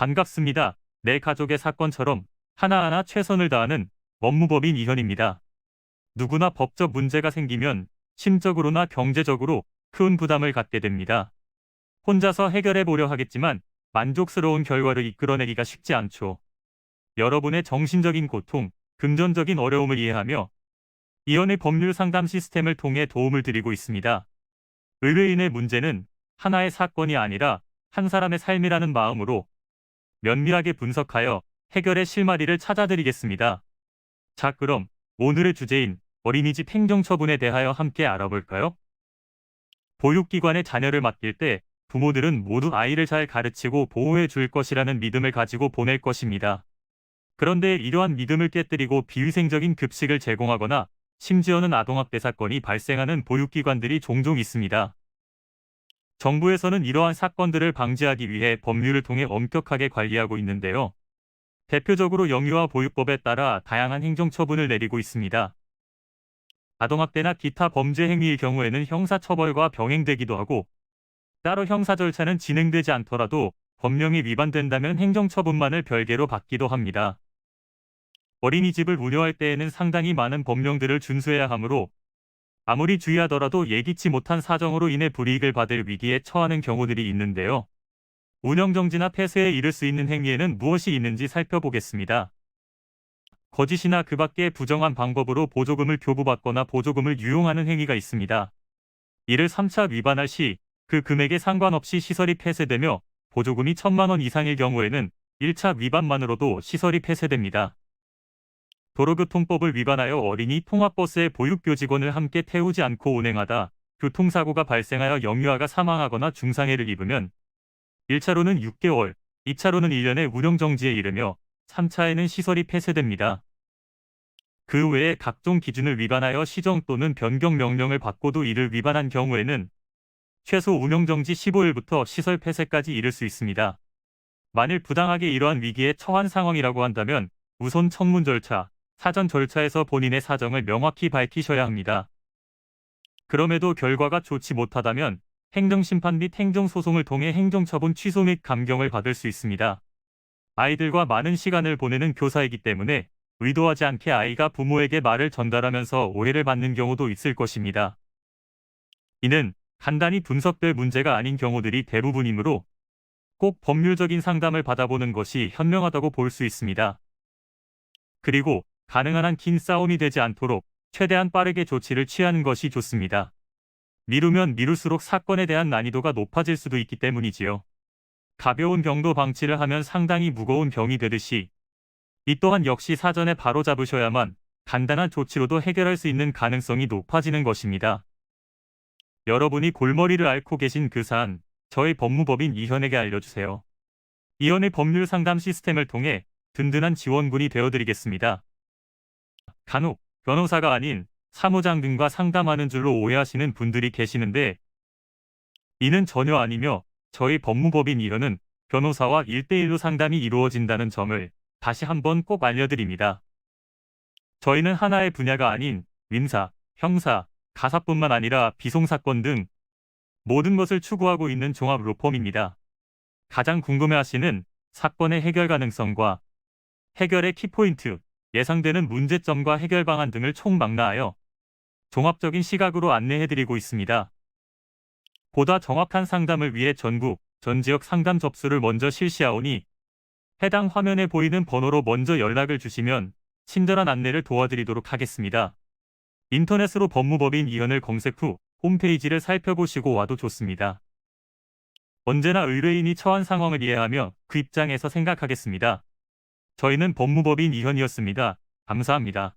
반갑습니다. 내 가족의 사건처럼 하나하나 최선을 다하는 법무법인 이현입니다. 누구나 법적 문제가 생기면 심적으로나 경제적으로 큰 부담을 갖게 됩니다. 혼자서 해결해 보려 하겠지만 만족스러운 결과를 이끌어내기가 쉽지 않죠. 여러분의 정신적인 고통, 금전적인 어려움을 이해하며 이현의 법률 상담 시스템을 통해 도움을 드리고 있습니다. 의뢰인의 문제는 하나의 사건이 아니라 한 사람의 삶이라는 마음으로 면밀하게 분석하여 해결의 실마리를 찾아드리겠습니다. 자, 그럼 오늘의 주제인 어린이집 행정처분에 대하여 함께 알아볼까요? 보육기관에 자녀를 맡길 때 부모들은 모두 아이를 잘 가르치고 보호해 줄 것이라는 믿음을 가지고 보낼 것입니다. 그런데 이러한 믿음을 깨뜨리고 비위생적인 급식을 제공하거나 심지어는 아동학대 사건이 발생하는 보육기관들이 종종 있습니다. 정부에서는 이러한 사건들을 방지하기 위해 법률을 통해 엄격하게 관리하고 있는데요. 대표적으로 영유아 보육법에 따라 다양한 행정처분을 내리고 있습니다. 아동학대나 기타 범죄 행위의 경우에는 형사처벌과 병행되기도 하고, 따로 형사 절차는 진행되지 않더라도 법령이 위반된다면 행정처분만을 별개로 받기도 합니다. 어린이집을 운영할 때에는 상당히 많은 법령들을 준수해야 하므로 아무리 주의하더라도 예기치 못한 사정으로 인해 불이익을 받을 위기에 처하는 경우들이 있는데요. 운영정지나 폐쇄에 이를 수 있는 행위에는 무엇이 있는지 살펴보겠습니다. 거짓이나 그 밖의 부정한 방법으로 보조금을 교부받거나 보조금을 유용하는 행위가 있습니다. 이를 3차 위반할 시 그 금액에 상관없이 시설이 폐쇄되며 보조금이 1,000만 원 이상일 경우에는 1차 위반만으로도 시설이 폐쇄됩니다. 도로교통법을 위반하여 어린이 통합버스의 보육교 직원을 함께 태우지 않고 운행하다 교통사고가 발생하여 영유아가 사망하거나 중상해를 입으면 1차로는 6개월, 2차로는 1년의 운영정지에 이르며 3차에는 시설이 폐쇄됩니다. 그 외에 각종 기준을 위반하여 시정 또는 변경 명령을 받고도 이를 위반한 경우에는 최소 운영정지 15일부터 시설 폐쇄까지 이를 수 있습니다. 만일 부당하게 이러한 위기에 처한 상황이라고 한다면 우선 청문 절차, 사전 절차에서 본인의 사정을 명확히 밝히셔야 합니다. 그럼에도 결과가 좋지 못하다면 행정심판 및 행정소송을 통해 행정처분 취소 및 감경을 받을 수 있습니다. 아이들과 많은 시간을 보내는 교사이기 때문에 의도하지 않게 아이가 부모에게 말을 전달하면서 오해를 받는 경우도 있을 것입니다. 이는 간단히 분석될 문제가 아닌 경우들이 대부분이므로 꼭 법률적인 상담을 받아보는 것이 현명하다고 볼 수 있습니다. 그리고 가능한 한 긴 싸움이 되지 않도록 최대한 빠르게 조치를 취하는 것이 좋습니다. 미루면 미룰수록 사건에 대한 난이도가 높아질 수도 있기 때문이지요. 가벼운 병도 방치를 하면 상당히 무거운 병이 되듯이 이 또한 역시 사전에 바로잡으셔야만 간단한 조치로도 해결할 수 있는 가능성이 높아지는 것입니다. 여러분이 골머리를 앓고 계신 그 사안, 저희 법무법인 이현에게 알려주세요. 이현의 법률 상담 시스템을 통해 든든한 지원군이 되어드리겠습니다. 간혹 변호사가 아닌 사무장 등과 상담하는 줄로 오해하시는 분들이 계시는데 이는 전혀 아니며 저희 법무법인 이현은 변호사와 1대1로 상담이 이루어진다는 점을 다시 한번 꼭 알려드립니다. 저희는 하나의 분야가 아닌 민사, 형사, 가사뿐만 아니라 비송사건 등 모든 것을 추구하고 있는 종합 로펌입니다. 가장 궁금해하시는 사건의 해결 가능성과 해결의 키포인트, 예상되는 문제점과 해결 방안 등을 총망라하여 종합적인 시각으로 안내해드리고 있습니다. 보다 정확한 상담을 위해 전국, 전 지역 상담 접수를 먼저 실시하오니 해당 화면에 보이는 번호로 먼저 연락을 주시면 친절한 안내를 도와드리도록 하겠습니다. 인터넷으로 법무법인 이현을 검색 후 홈페이지를 살펴보시고 와도 좋습니다. 언제나 의뢰인이 처한 상황을 이해하며 그 입장에서 생각하겠습니다. 저희는 법무법인 이현이었습니다. 감사합니다.